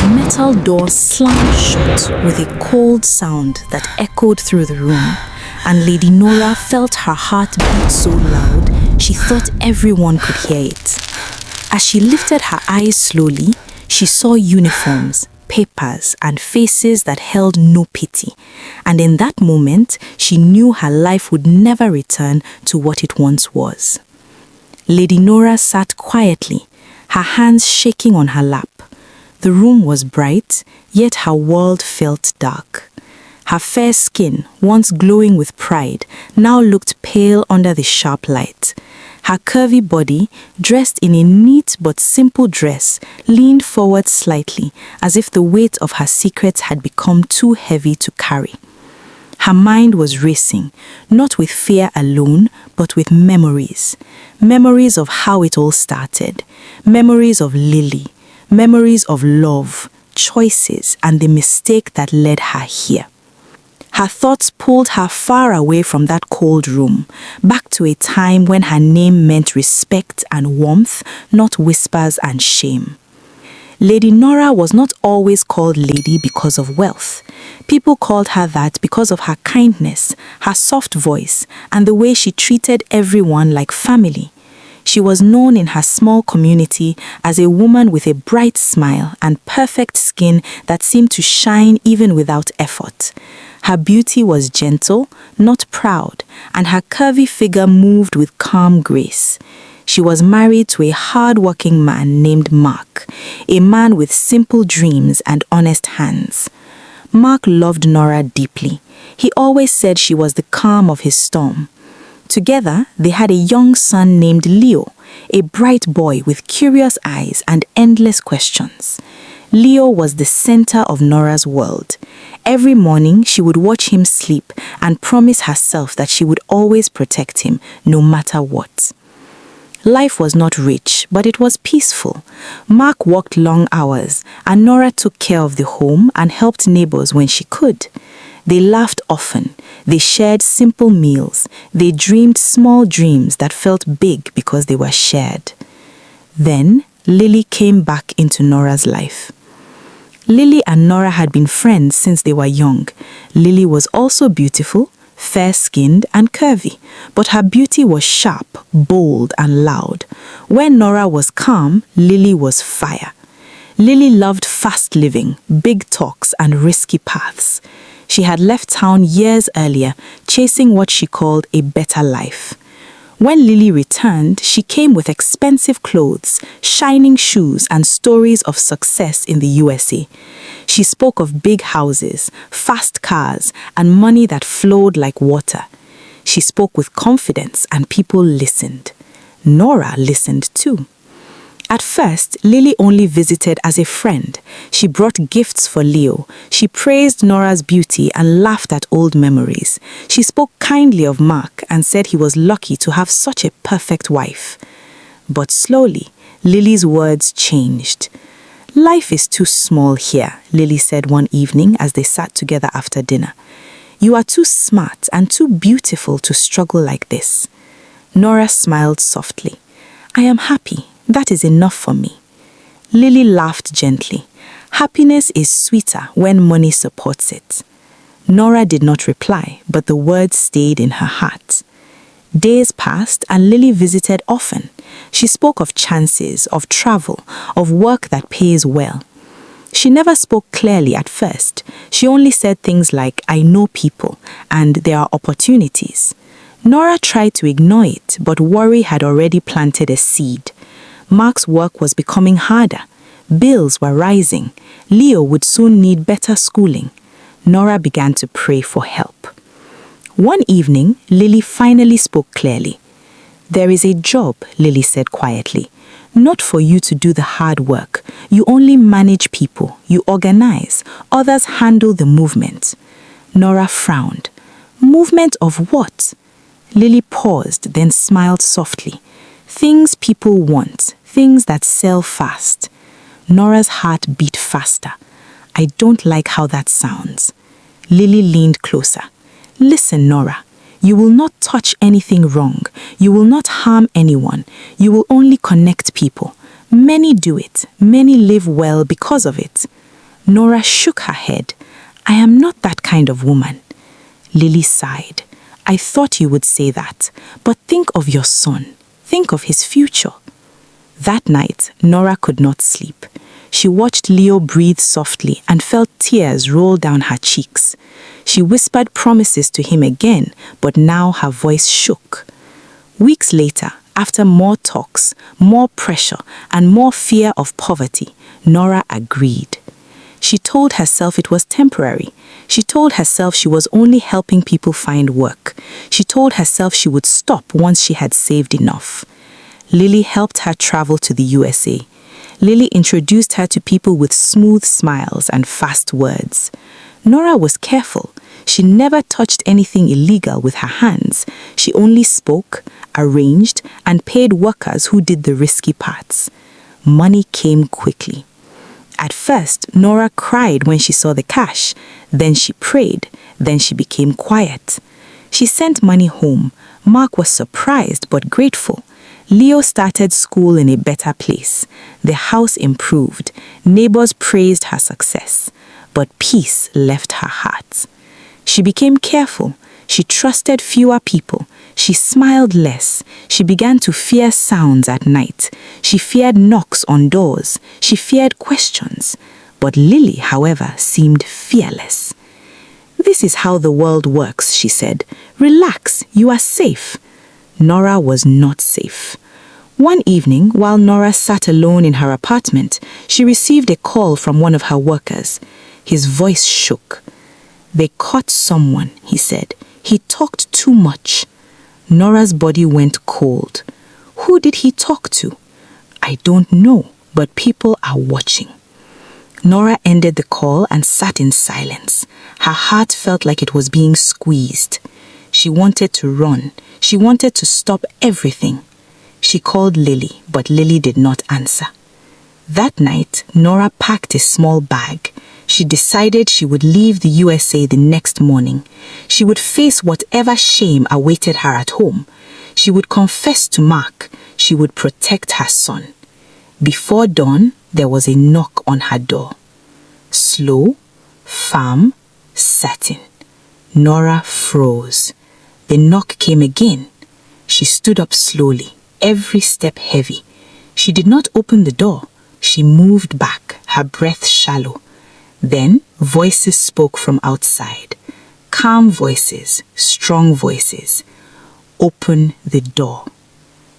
metal door slammed shut with a cold sound that echoed through the room, and Lady Nora felt her heart beat so loud she thought everyone could hear it. As she lifted her eyes slowly, she saw uniforms, papers, and faces that held no pity, and in that moment, she knew her life would never return to what it once was. Lady Nora sat quietly, her hands shaking on her lap. The room was bright, yet her world felt dark. Her fair skin, once glowing with pride, now looked pale under the sharp light. Her curvy body, dressed in a neat but simple dress, leaned forward slightly, as if the weight of her secrets had become too heavy to carry. Her mind was racing, not with fear alone, but with memories. Memories of how it all started. Memories of Lily. Memories of love, choices, and the mistake that led her here. Her thoughts pulled her far away from that cold room, back to a time when her name meant respect and warmth, not whispers and shame. Lady Nora was not always called Lady because of wealth. People called her that because of her kindness, her soft voice, and the way she treated everyone like family. She was known in her small community as a woman with a bright smile and perfect skin that seemed to shine even without effort. Her beauty was gentle, not proud, and her curvy figure moved with calm grace. She was married to a hard-working man named Mark, a man with simple dreams and honest hands. Mark loved Nora deeply. He always said she was the calm of his storm. Together, they had a young son named Leo, a bright boy with curious eyes and endless questions. Leo was the center of Nora's world. Every morning, she would watch him sleep and promise herself that she would always protect him, no matter what. Life was not rich, but it was peaceful. Mark worked long hours, and Nora took care of the home and helped neighbors when she could. They laughed often. They shared simple meals. They dreamed small dreams that felt big because they were shared. Then, Lily came back into Nora's life. Lily and Nora had been friends since they were young. Lily was also beautiful, fair-skinned and curvy, but her beauty was sharp, bold and loud. When Nora was calm, Lily was fire. Lily loved fast living, big talks and risky paths. She had left town years earlier, chasing what she called a better life. When Lily returned, she came with expensive clothes, shining shoes, and stories of success in the USA. She spoke of big houses, fast cars, and money that flowed like water. She spoke with confidence, and people listened. Nora listened too. At first, Lily only visited as a friend. She brought gifts for Leo. She praised Nora's beauty and laughed at old memories. She spoke kindly of Mark and said he was lucky to have such a perfect wife. But slowly, Lily's words changed. "Life is too small here," Lily said one evening as they sat together after dinner. "You are too smart and too beautiful to struggle like this." Nora smiled softly. "I am happy. That is enough for me." Lily laughed gently. "Happiness is sweeter when money supports it." Nora did not reply, but the words stayed in her heart. Days passed and Lily visited often. She spoke of chances, of travel, of work that pays well. She never spoke clearly at first. She only said things like, "I know people," and "there are opportunities." Nora tried to ignore it, but worry had already planted a seed. Mark's work was becoming harder. Bills were rising. Leo would soon need better schooling. Nora began to pray for help. One evening, Lily finally spoke clearly. "There is a job," Lily said quietly. "Not for you to do the hard work. You only manage people. You organize. Others handle the movement." Nora frowned. "Movement of what?" Lily paused, then smiled softly. "Things people want, things that sell fast." Nora's heart beat faster. "I don't like how that sounds." Lily leaned closer. "Listen, Nora, you will not touch anything wrong. You will not harm anyone. You will only connect people. Many do it. Many live well because of it." Nora shook her head. I am not that kind of woman. Lily sighed. I thought you would say that, but think of your son. Think of his future. That night, Nora could not sleep. She watched Leo breathe softly and felt tears roll down her cheeks. She whispered promises to him again, but now her voice shook. Weeks later, after more talks, more pressure, and more fear of poverty, Nora agreed. She told herself it was temporary. She told herself she was only helping people find work. She told herself she would stop once she had saved enough. Lily helped her travel to the USA. Lily introduced her to people with smooth smiles and fast words. Nora was careful. She never touched anything illegal with her hands. She only spoke, arranged, and paid workers who did the risky parts. Money came quickly. At first, Nora cried when she saw the cash. Then she prayed. Then she became quiet. She sent money home. Mark was surprised but grateful. Leo started school in a better place. The house improved. Neighbors praised her success. But peace left her heart. She became careful. She trusted fewer people. She smiled less. She began to fear sounds at night. She feared knocks on doors. She feared questions. But Lily, however, seemed fearless. This is how the world works, she said. Relax, you are safe. Nora was not safe. One evening, while Nora sat alone in her apartment, she received a call from one of her workers. His voice shook. They caught someone, he said. He talked too much. Nora's body went cold. Who did he talk to? I don't know, but people are watching. Nora ended the call and sat in silence. Her heart felt like it was being squeezed. She wanted to run. She wanted to stop everything. She called Lily, but Lily did not answer. That night, Nora packed a small bag. She decided she would leave the USA the next morning. She would face whatever shame awaited her at home. She would confess to Mark. She would protect her son. Before dawn, there was a knock on her door. Slow, firm, certain. Nora froze. The knock came again. She stood up slowly, every step heavy. She did not open the door. She moved back, her breath shallow. Then voices spoke from outside. Calm voices, strong voices. Open the door.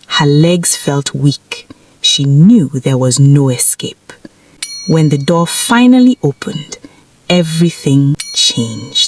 Her legs felt weak. She knew there was no escape. When the door finally opened, everything changed.